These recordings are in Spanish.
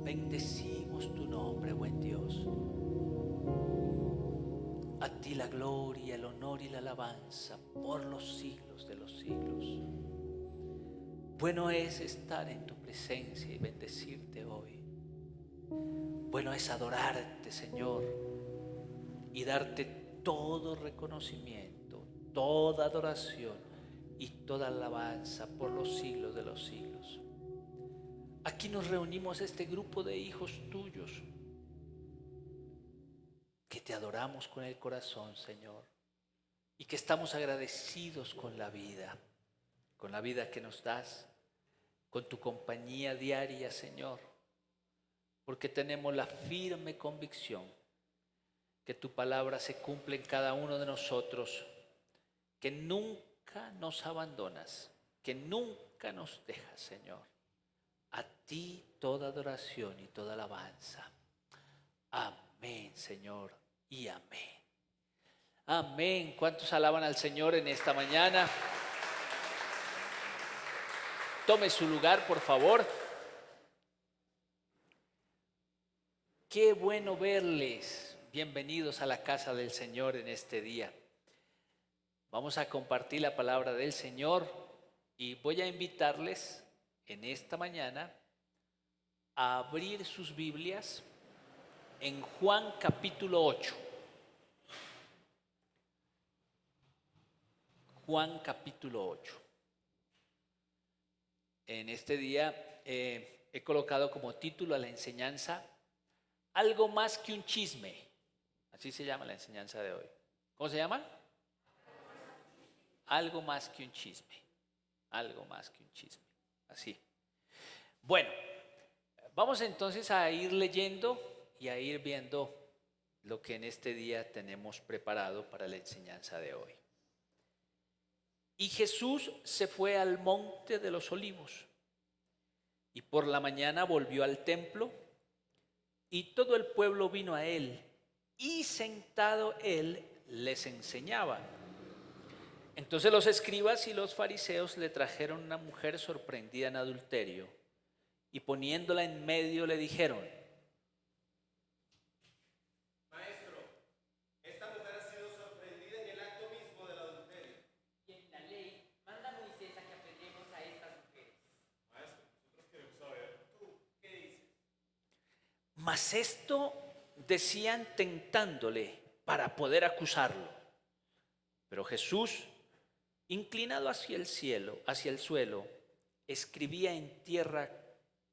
Bendecimos tu nombre, buen Dios. A ti la gloria, el honor y la alabanza por los siglos de los siglos. Bueno es estar en tu presencia y bendecirte hoy. Bueno es adorarte, Señor, y darte todo reconocimiento, toda adoración y toda alabanza por los siglos de los siglos. Aquí nos reunimos este grupo de hijos tuyos que te adoramos con el corazón, Señor, y que estamos agradecidos con la vida que nos das, con tu compañía diaria, Señor, porque tenemos la firme convicción que tu palabra se cumple en cada uno de nosotros, que nunca nos abandonas, que nunca nos dejas, Señor. A ti toda adoración y toda alabanza. Amén, Señor, y amén. Amén. ¿Cuántos alaban al Señor en esta mañana? Tome su lugar, por favor. Qué bueno verles. Bienvenidos a la casa del Señor en este día. Vamos a compartir la palabra del Señor y voy a invitarles en esta mañana a abrir sus Biblias en Juan capítulo 8. Juan capítulo 8. En este día he colocado como título a la enseñanza algo más que un chisme. Así se llama la enseñanza de hoy. ¿Cómo se llama? Algo más que un chisme. Algo más que un chisme. Así. Bueno, vamos entonces a ir leyendo y a ir viendo lo que en este día tenemos preparado para la enseñanza de hoy. Y Jesús se fue al monte de los olivos y por la mañana volvió al templo y todo el pueblo vino a él y sentado él les enseñaba. Entonces los escribas y los fariseos le trajeron una mujer sorprendida en adulterio y poniéndola en medio le dijeron: Maestro, esta mujer ha sido sorprendida en el acto mismo del adulterio. Y en la ley manda Moisés a que apedreemos a estas mujeres. Maestro, nosotros queremos saber, ¿tú qué dices? Mas esto decían tentándole para poder acusarlo. Pero Jesús, inclinado hacia el suelo, escribía en tierra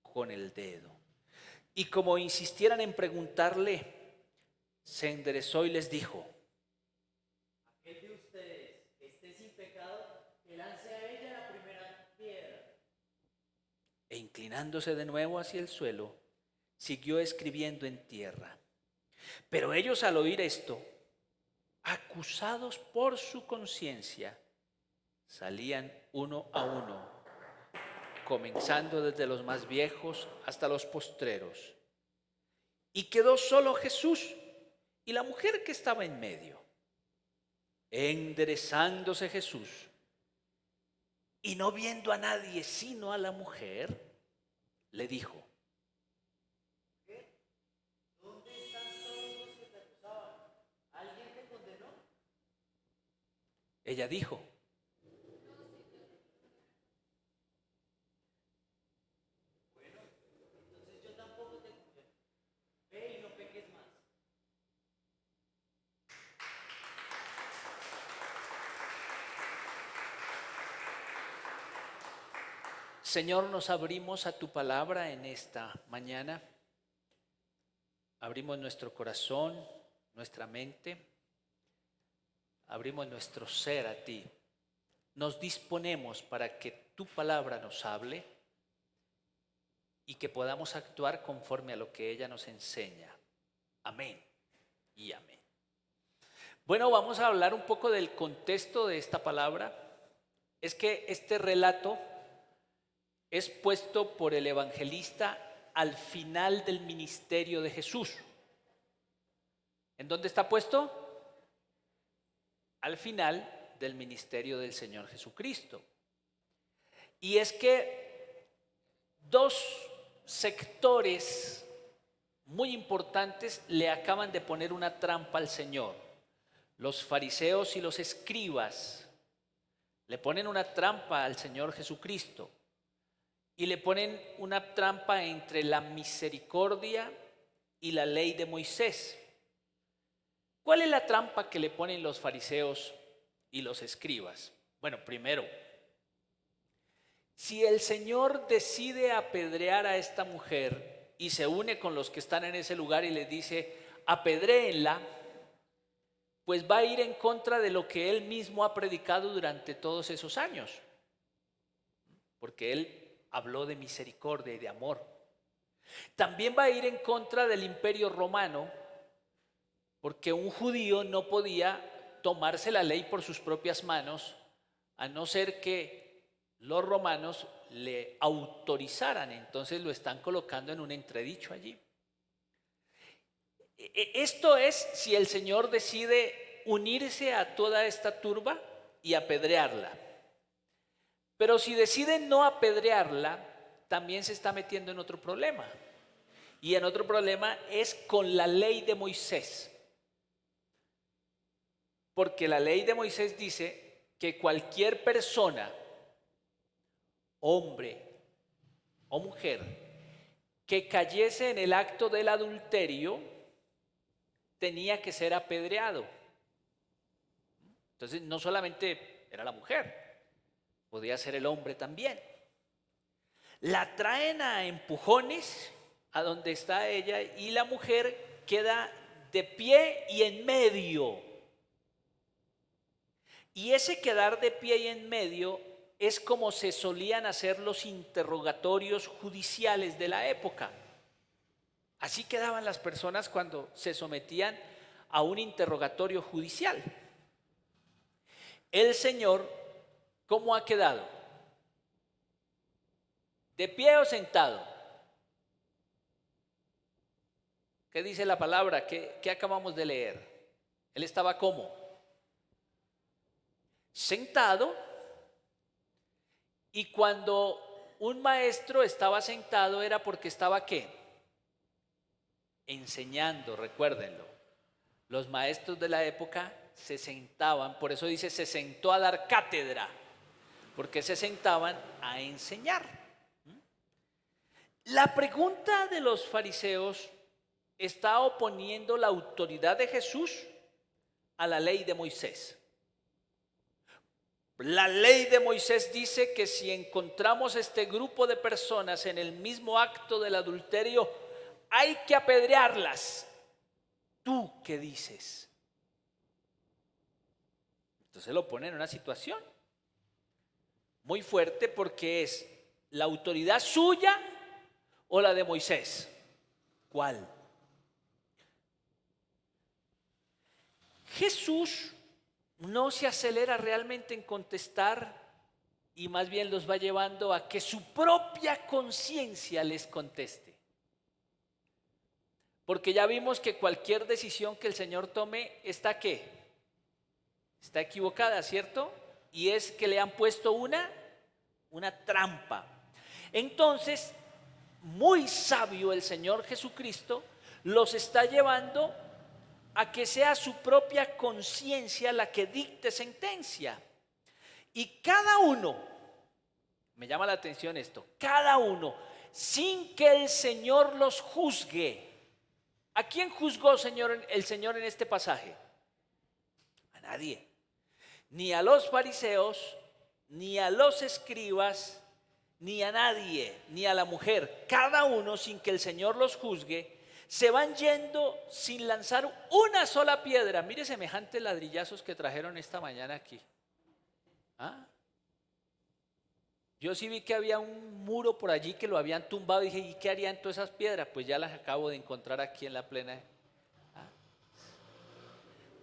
con el dedo. Y como insistieran en preguntarle, se enderezó y les dijo: Aquel de ustedes que esté sin pecado, que lance a ella la primera piedra. E inclinándose de nuevo hacia el suelo, siguió escribiendo en tierra. Pero ellos, al oír esto, acusados por su conciencia, salían uno a uno, comenzando desde los más viejos hasta los postreros. Y quedó solo Jesús y la mujer que estaba en medio. Enderezándose Jesús y no viendo a nadie sino a la mujer, le dijo: ¿Dónde están todos los que te acusaban? ¿Alguien te condenó? Ella dijo: Entonces yo tampoco te condeno. Ve y no peques más. Señor, nos abrimos a tu palabra en esta mañana. Abrimos nuestro corazón, nuestra mente. Abrimos nuestro ser a ti. Nos disponemos para que tu palabra nos hable y que podamos actuar conforme a lo que ella nos enseña. Amén y amén. Bueno, vamos a hablar un poco del contexto de esta palabra. Es que este relato es puesto por el evangelista al final del ministerio de Jesús. ¿En dónde está puesto? Al final del ministerio del Señor Jesucristo. Y es que dos sectores muy importantes le acaban de poner una trampa al Señor. Los fariseos y los escribas le ponen una trampa al Señor Jesucristo y le ponen una trampa entre la misericordia y la ley de Moisés. ¿Cuál es la trampa que le ponen los fariseos y los escribas? Bueno, primero, si el Señor decide apedrear a esta mujer y se une con los que están en ese lugar y les dice, apedréenla, pues va a ir en contra de lo que Él mismo ha predicado durante todos esos años. Porque Él habló de misericordia y de amor. También va a ir en contra del Imperio Romano, porque un judío no podía tomarse la ley por sus propias manos, a no ser que los romanos le autorizaran. Entonces lo están colocando en un entredicho allí. Esto es si el Señor decide unirse a toda esta turba y apedrearla. Pero si decide no apedrearla, también se está metiendo en otro problema. Y en otro problema es con la ley de Moisés. Porque la ley de Moisés dice que cualquier persona, hombre o mujer, que cayese en el acto del adulterio, tenía que ser apedreado. Entonces no solamente era la mujer, podía ser el hombre también. La traen a empujones a donde está ella y la mujer queda de pie y en medio. Y ese quedar de pie y en medio es como se solían hacer los interrogatorios judiciales de la época. Así quedaban las personas cuando se sometían a un interrogatorio judicial. El Señor, ¿cómo ha quedado? ¿De pie o sentado? ¿Qué dice la palabra? ¿Qué acabamos de leer? Él estaba ¿cómo? Sentado. Y cuando un maestro estaba sentado era porque estaba ¿qué? Enseñando, recuérdenlo. Los maestros de la época se sentaban, por eso dice se sentó a dar cátedra, porque se sentaban a enseñar. La pregunta de los fariseos está oponiendo la autoridad de Jesús a la ley de Moisés. La ley de Moisés dice que si encontramos este grupo de personas en el mismo acto del adulterio, hay que apedrearlas. ¿Tú qué dices? Entonces lo pone en una situación muy fuerte porque es la autoridad suya o la de Moisés. ¿Cuál? Jesús no se acelera realmente en contestar y más bien los va llevando a que su propia conciencia les conteste. Porque ya vimos que cualquier decisión que el Señor tome está ¿qué? Está equivocada, ¿cierto? Y es que le han puesto una trampa. Entonces, muy sabio el Señor Jesucristo los está llevando a que sea su propia conciencia la que dicte sentencia. Y cada uno, me llama la atención esto, cada uno, sin que el Señor los juzgue. ¿A quién juzgó el Señor en este pasaje? A nadie. Ni a los fariseos, ni a los escribas, ni a nadie, ni a la mujer. Cada uno, sin que el Señor los juzgue, se van yendo sin lanzar una sola piedra. Mire semejantes ladrillazos que trajeron esta mañana aquí. ¿Ah? Yo sí vi que había un muro por allí que lo habían tumbado y dije, ¿y qué harían todas esas piedras? Pues ya las acabo de encontrar aquí en la plena. ¿Ah?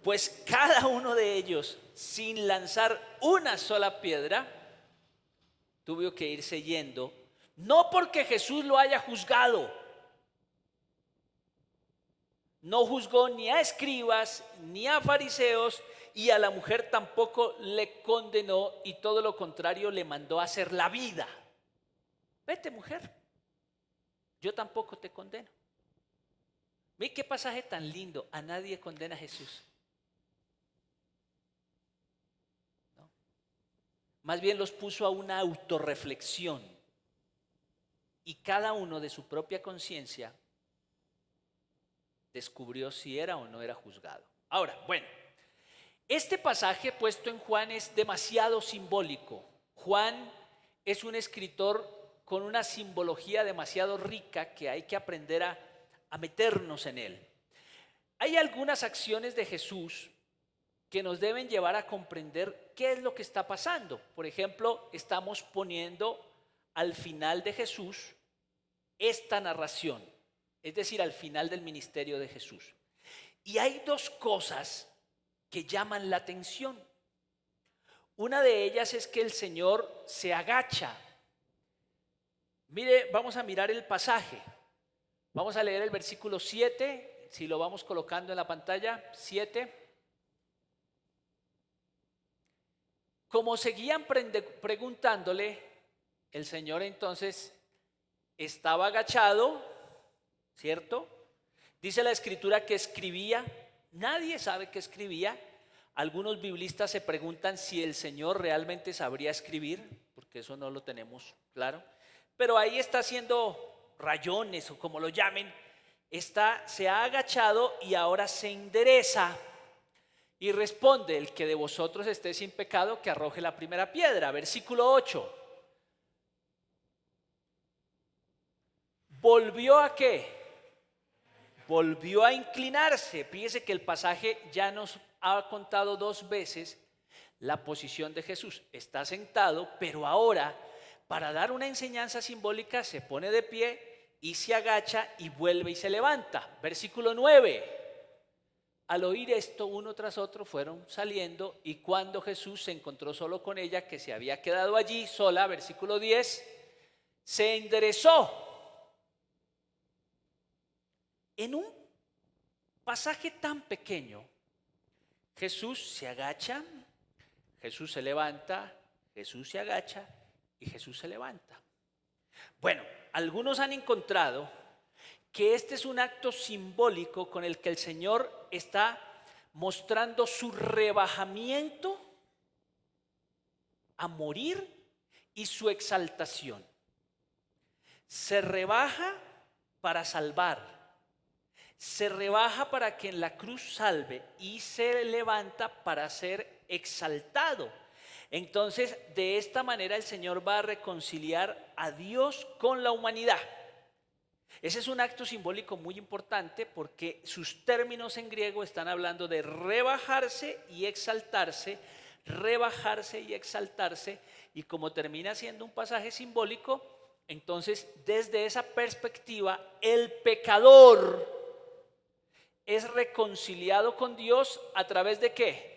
Pues cada uno de ellos, sin lanzar una sola piedra, tuvo que irse yendo, no porque Jesús lo haya juzgado. No juzgó ni a escribas, ni a fariseos, y a la mujer tampoco le condenó, y todo lo contrario, le mandó a hacer la vida. Vete, mujer, yo tampoco te condeno. Mire qué pasaje tan lindo. A nadie condena a Jesús. ¿No? Más bien los puso a una autorreflexión. Y cada uno de su propia conciencia descubrió si era o no era juzgado. Ahora, bueno, este pasaje puesto en Juan es demasiado simbólico. Juan es un escritor con una simbología demasiado rica que hay que aprender a meternos en él. Hay algunas acciones de Jesús que nos deben llevar a comprender qué es lo que está pasando. Por ejemplo, estamos poniendo al final de Jesús esta narración, es decir, al final del ministerio de Jesús. Y hay dos cosas que llaman la atención. Una de ellas es que el Señor se agacha. Mire, vamos a mirar el pasaje. Vamos a leer el versículo 7, si lo vamos colocando en la pantalla, 7. Como seguían preguntándole, el Señor entonces estaba agachado, ¿cierto? Dice la Escritura que escribía. Nadie sabe qué escribía. Algunos biblistas se preguntan si el Señor realmente sabría escribir, porque eso no lo tenemos claro. Pero ahí está haciendo rayones o como lo llamen. Se ha agachado y ahora se endereza. Y responde: el que de vosotros esté sin pecado, que arroje la primera piedra. Versículo 8. ¿Volvió a qué? Volvió a inclinarse. Fíjese que el pasaje ya nos ha contado dos veces la posición de Jesús. Está sentado, pero ahora, para dar una enseñanza simbólica, se pone de pie y se agacha y vuelve y se levanta. Versículo 9. Al oír esto, uno tras otro fueron saliendo, y cuando Jesús se encontró solo con ella, que se había quedado allí sola, versículo 10, se enderezó. En un pasaje tan pequeño, Jesús se agacha, Jesús se levanta, Jesús se agacha y Jesús se levanta. Bueno, algunos han encontrado que este es un acto simbólico con el que el Señor está mostrando su rebajamiento a morir y su exaltación. Se rebaja para salvar. Se rebaja para que en la cruz salve y se levanta para ser exaltado. Entonces, de esta manera el Señor va a reconciliar a Dios con la humanidad. Ese es un acto simbólico muy importante porque sus términos en griego están hablando de rebajarse y exaltarse, rebajarse y exaltarse, y como termina siendo un pasaje simbólico, entonces desde esa perspectiva el pecador es reconciliado con Dios a través de ¿qué?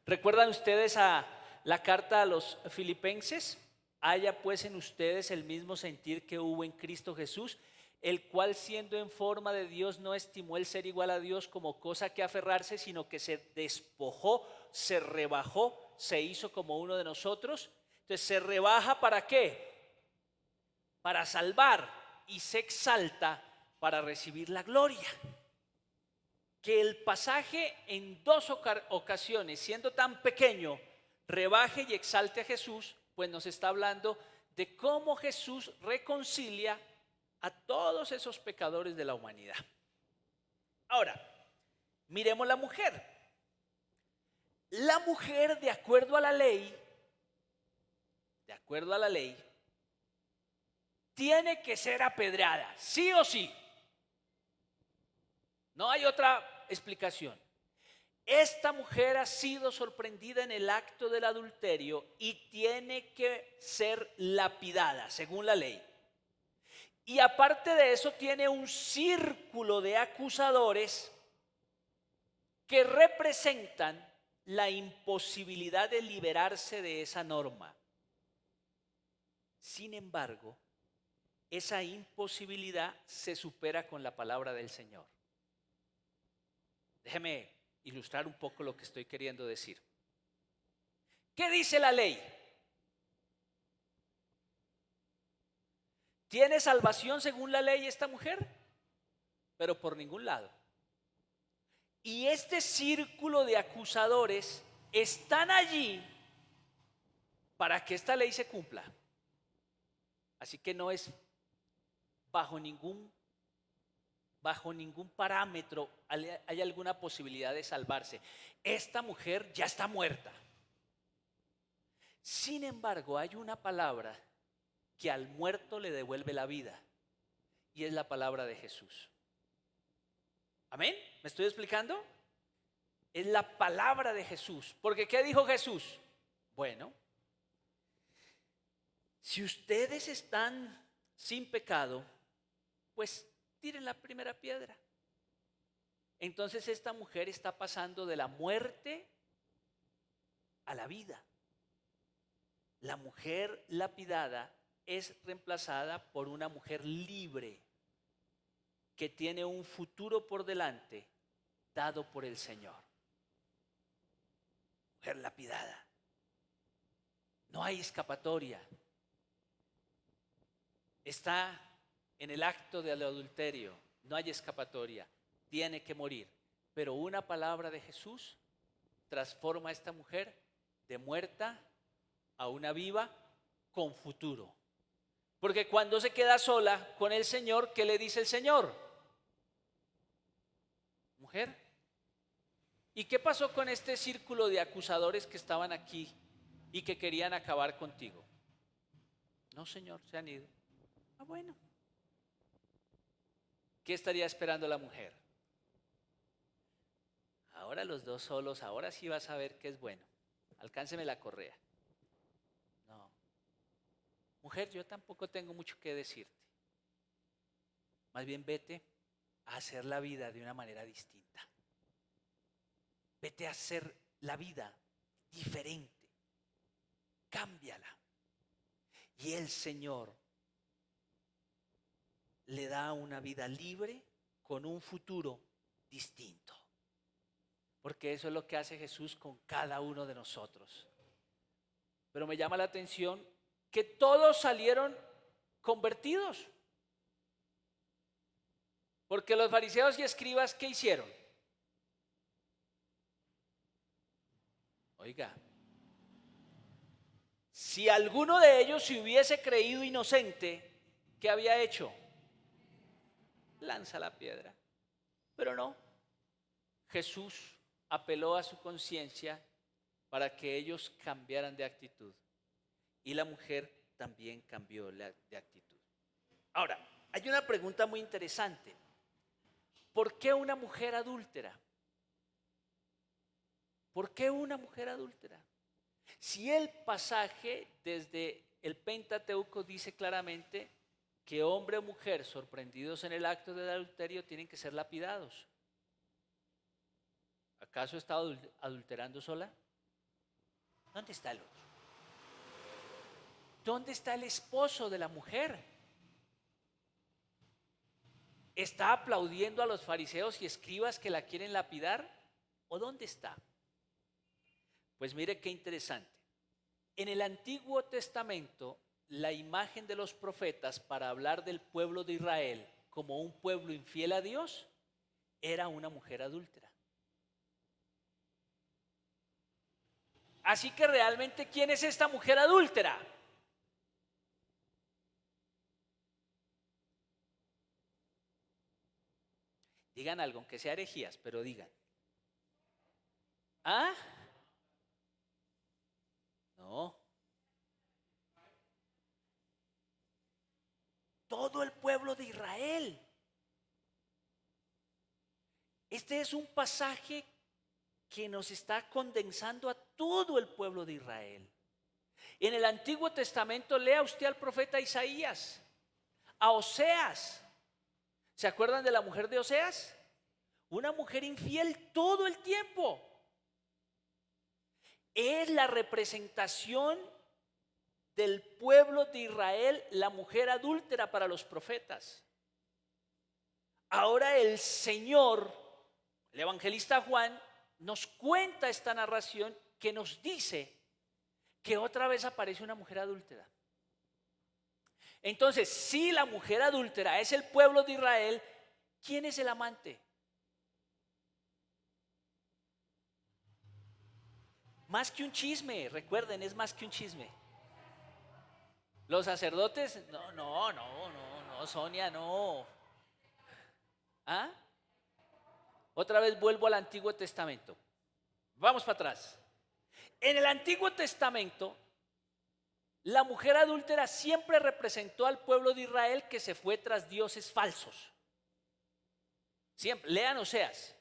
¿Recuerdan ustedes a la carta a los Filipenses? Haya pues en ustedes el mismo sentir que hubo en Cristo Jesús, el cual siendo en forma de Dios no estimó el ser igual a Dios como cosa que aferrarse, sino que se despojó, se rebajó, se hizo como uno de nosotros. Entonces se rebaja ¿para qué? Para salvar, y se exalta para recibir la gloria. Que el pasaje en dos ocasiones, siendo tan pequeño, rebaje y exalte a Jesús, pues nos está hablando de cómo Jesús reconcilia a todos esos pecadores de la humanidad. Ahora, miremos la mujer. La mujer, de acuerdo a la ley, tiene que ser apedreada, sí o sí. No hay otra explicación. Esta mujer ha sido sorprendida en el acto del adulterio y tiene que ser lapidada, según la ley. Y aparte de eso, tiene un círculo de acusadores que representan la imposibilidad de liberarse de esa norma. Sin embargo, esa imposibilidad se supera con la palabra del Señor. Déjeme ilustrar un poco lo que estoy queriendo decir. ¿Qué dice la ley? ¿Tiene salvación según la ley esta mujer? pero por ningún lado. Y este círculo de acusadores están allí para que esta ley se cumpla. Así que no es bajo ningún parámetro hay alguna posibilidad de salvarse. Esta mujer ya está muerta. Sin embargo, hay una palabra que al muerto le devuelve la vida, y es la palabra de Jesús. ¿Amén? ¿Me estoy explicando? Es la palabra de Jesús. Porque ¿qué dijo Jesús? Bueno, si ustedes están sin pecado, pues tiren la primera piedra. Entonces esta mujer está pasando de la muerte a la vida. La mujer lapidada es reemplazada por una mujer libre que tiene un futuro por delante dado por el Señor. Mujer lapidada. No hay escapatoria. Está en el acto del adulterio. No hay escapatoria. Tiene que morir. Pero una palabra de Jesús transforma a esta mujer de muerta a una viva con futuro. Porque cuando se queda sola con el Señor, ¿qué le dice el Señor? Mujer, ¿y qué pasó con este círculo de acusadores que estaban aquí y que querían acabar contigo? No, Señor, se han ido. Ah, bueno. ¿Qué estaría esperando la mujer? Ahora los dos solos, ahora sí vas a ver qué es bueno. Alcánceme la correa. No. Mujer, yo tampoco tengo mucho que decirte. Más bien vete a hacer la vida de una manera distinta. Vete a hacer la vida diferente. Cámbiala. Y el Señor le da una vida libre con un futuro distinto. Porque eso es lo que hace Jesús con cada uno de nosotros. Pero me llama la atención que todos salieron convertidos. Porque los fariseos y escribas, ¿qué hicieron? Oiga, si alguno de ellos se hubiese creído inocente, ¿qué había hecho? Lanza la piedra. Pero no, Jesús apeló a su conciencia para que ellos cambiaran de actitud. Y la mujer también cambió de actitud. Ahora, hay una pregunta muy interesante. ¿Por qué una mujer adúltera? ¿Por qué una mujer adúltera? Si el pasaje desde el Pentateuco dice claramente que hombre o mujer sorprendidos en el acto del adulterio tienen que ser lapidados. ¿Acaso está adulterando sola? ¿Dónde está el otro? ¿Dónde está el esposo de la mujer? ¿Está aplaudiendo a los fariseos y escribas que la quieren lapidar? ¿O dónde está? Pues mire qué interesante. En el Antiguo Testamento, la imagen de los profetas para hablar del pueblo de Israel como un pueblo infiel a Dios era una mujer adúltera. Así que realmente, ¿quién es esta mujer adúltera? Digan algo, aunque sea herejías, pero digan. ¿Ah? No. Todo el pueblo de Israel. Este es un pasaje que nos está condensando a todo el pueblo de Israel. En el Antiguo Testamento, lea usted al profeta Isaías, a Oseas. ¿Se acuerdan de la mujer de Oseas? Una mujer infiel todo el tiempo. Es la representación del pueblo de Israel, la mujer adúltera para los profetas. Ahora el Señor, el evangelista Juan, nos cuenta esta narración que nos dice que otra vez aparece una mujer adúltera. Entonces, si la mujer adúltera es el pueblo de Israel, ¿Quién es el amante? Más que un chisme, recuerden, es más que un chisme. Los sacerdotes, no, Sonia, no. ¿Ah? Otra vez vuelvo al Antiguo Testamento. Vamos para atrás. En el Antiguo Testamento, la mujer adúltera siempre representó al pueblo de Israel que se fue tras dioses falsos. Siempre, lean Oseas.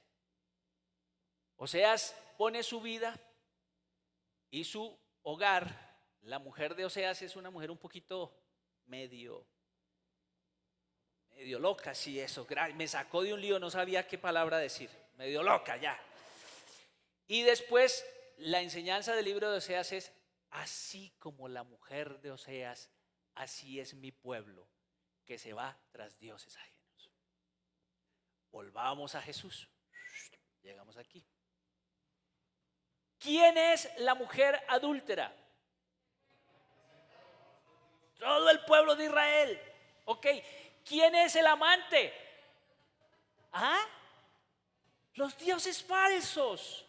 Oseas pone su vida y su hogar. La mujer de Oseas es una mujer un poquito medio loca, sí, eso. Me sacó de un lío, no sabía qué palabra decir. Medio loca ya. Y después la enseñanza del libro de Oseas es: así como la mujer de Oseas, así es mi pueblo, que se va tras dioses ajenos. Volvamos a Jesús. Llegamos aquí. ¿Quién es la mujer adúltera? Todo el pueblo de Israel. Ok. ¿Quién es el amante? ¿Ah? Los dioses falsos.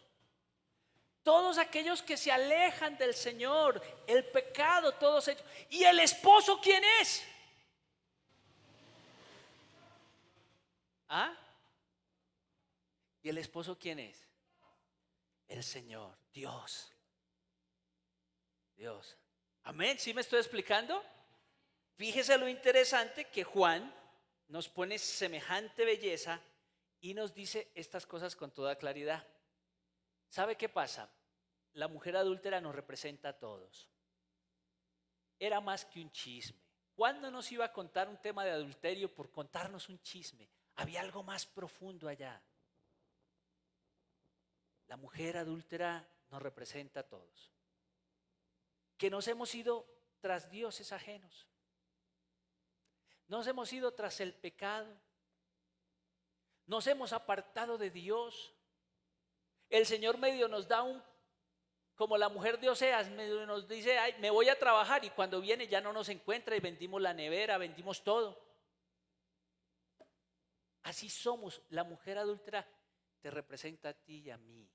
Todos aquellos que se alejan del Señor, el pecado, todos ellos. ¿Y el esposo quién es? ¿Ah? ¿Y el esposo quién es? El Señor, Dios. Dios. Amén, ¿sí me estoy explicando? Fíjese lo interesante que Juan nos pone semejante belleza y nos dice estas cosas con toda claridad. ¿Sabe qué pasa? La mujer adúltera nos representa a todos. Era más que un chisme. Juan no nos iba a contar un tema de adulterio por contarnos un chisme. Había algo más profundo allá. La mujer adúltera nos representa a todos. Que nos hemos ido tras dioses ajenos. Nos hemos ido tras el pecado. Nos hemos apartado de Dios. El Señor medio nos da como la mujer de Oseas, medio nos dice: ay, me voy a trabajar, y cuando viene ya no nos encuentra y vendimos la nevera, vendimos todo. Así somos. La mujer adúltera te representa a ti y a mí.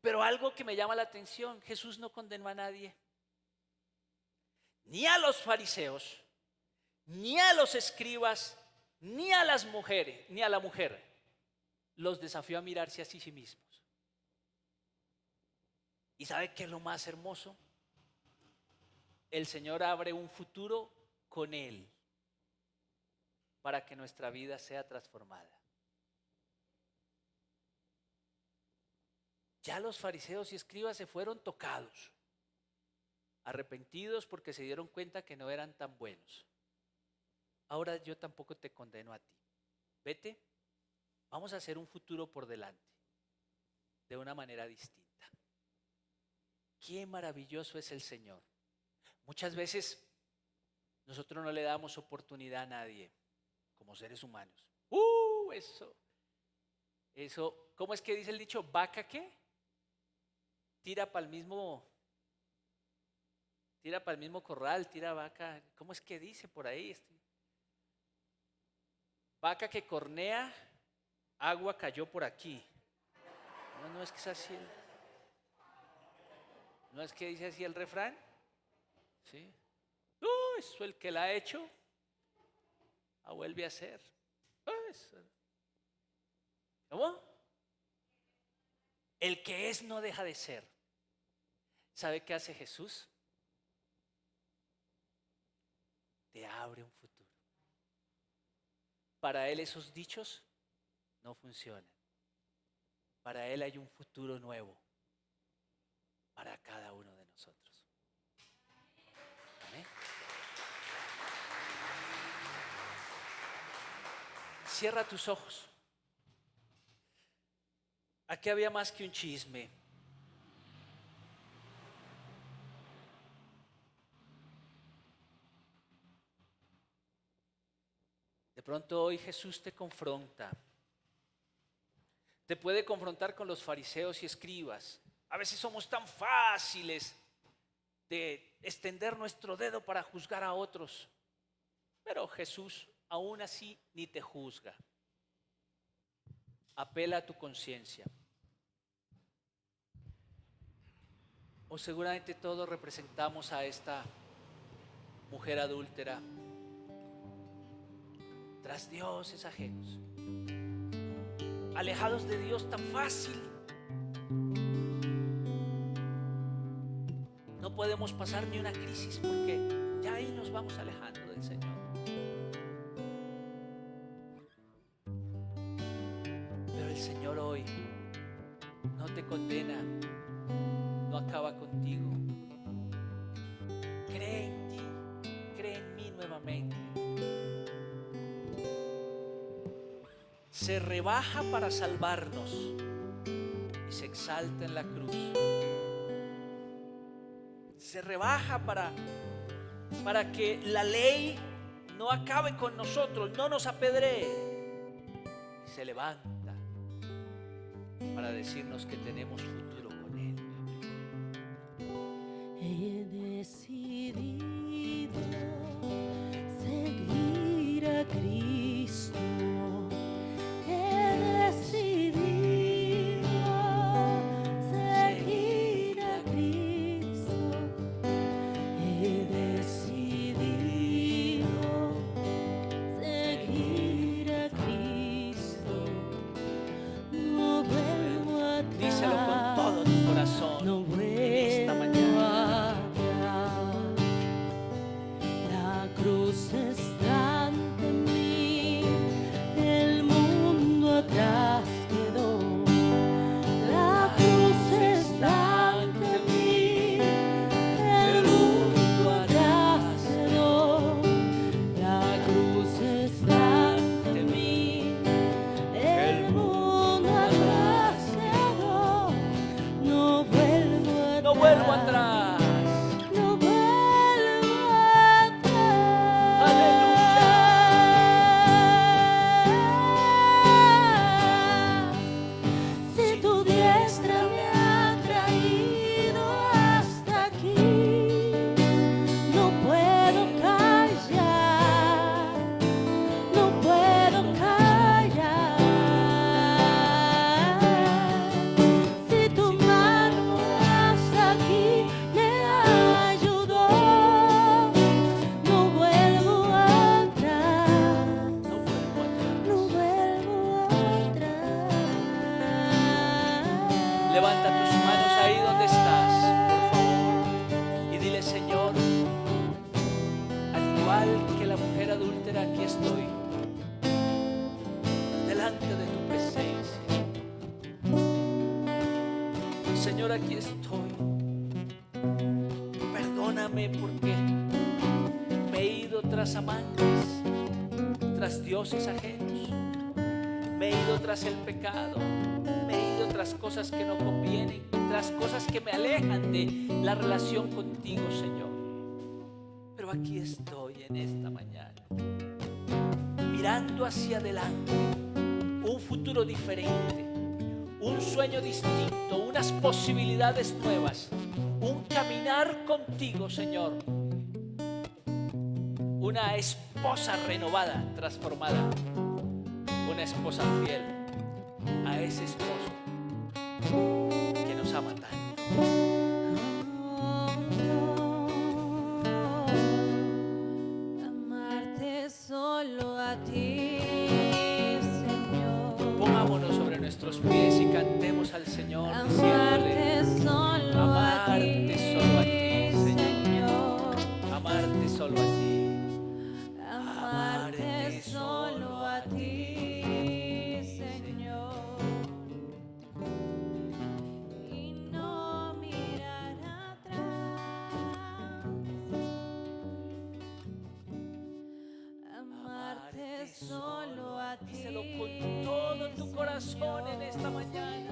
Pero algo que me llama la atención: Jesús no condenó a nadie, ni a los fariseos, ni a los escribas, ni a las mujeres, ni a la mujer. Los desafió a mirarse a sí mismos. ¿Y sabe qué es lo más hermoso? El Señor abre un futuro con Él para que nuestra vida sea transformada. Ya los fariseos y escribas se fueron tocados, arrepentidos porque se dieron cuenta que no eran tan buenos. Ahora yo tampoco te condeno a ti. Vete, vamos a hacer un futuro por delante, de una manera distinta. Qué maravilloso es el Señor. Muchas veces nosotros no le damos oportunidad a nadie como seres humanos. Eso, ¿cómo es que dice el dicho? ¿Vaca qué? Tira para el mismo corral, tira vaca. ¿Cómo es que dice por ahí? Vaca que cornea, agua cayó por aquí. No es que es así. ¿No es que dice así el refrán? ¿Sí? Eso el que la ha hecho, la vuelve a hacer. ¿Cómo? El que es no deja de ser. ¿Sabe qué hace Jesús? Te abre un futuro. Para Él esos dichos no funcionan. Para Él hay un futuro nuevo para cada uno de nosotros. Amén. Cierra tus ojos. Aquí había más que un chisme. De pronto hoy Jesús te confronta. Te puede confrontar con los fariseos y escribas. A veces somos tan fáciles de extender nuestro dedo para juzgar a otros. Pero Jesús aún así ni te juzga. Apela a tu conciencia. O seguramente todos representamos a esta mujer adúltera tras dioses ajenos, alejados de Dios tan fácil. No podemos pasar ni una crisis porque ya ahí nos vamos alejando del Señor. Pero el Señor hoy no te condena, no acaba contigo. Cree en ti, cree en mí nuevamente. Se rebaja para salvarnos y se exalta en la cruz. Se rebaja para que la ley no acabe con nosotros, no nos apedree. Y se levanta para decirnos que tenemos futuro con Él. He decidido seguir a Cristo. He decidido seguir a Cristo. He decidido seguir a Cristo. No vuelvo atrás. Díselo con todo tu corazón. No vuelvo esta mañana. atrás. La cruz está ante mí, el mundo atrás quedó. La cruz está ante mí, el mundo atrás quedó. La cruz está ante mí, el mundo atrás quedó. No vuelvo atrás. No vuelvo atrás. No vuelvo atrás. Si tu diestra me ha traído hasta aquí, no puedo callar, no puedo callar. Si tu mano hasta aquí me ayudó, no vuelvo atrás, No vuelvo atrás. no vuelvo atrás. Levanta tus manos ahí donde estás, por favor, y dile: Señor, al igual que la mujer adúltera, aquí estoy, delante de tu presencia. Señor, aquí estoy. Perdóname porque me he ido tras amantes, tras dioses ajenos. Me he ido tras el pecado, me he ido tras cosas que no convienen, tras cosas que me alejan de la relación contigo, Señor. Pero aquí estoy en esta mañana, mirando hacia adelante, un futuro diferente, un sueño distinto, unas posibilidades nuevas, un caminar contigo, Señor. Una esposa renovada, transformada. Una esposa fiel a ese esposo que nos ama tanto. Amarte solo a ti, Señor. Pongámonos sobre nuestros pies y cantemos al Señor diciéndole: Amarte solo a ti, amarte solo a ti, Señor. Señor. Amarte solo a ti. Amarte solo a ti, Señor. Y no mirar atrás. Amarte solo a ti. Díselo con todo tu corazón en esta mañana.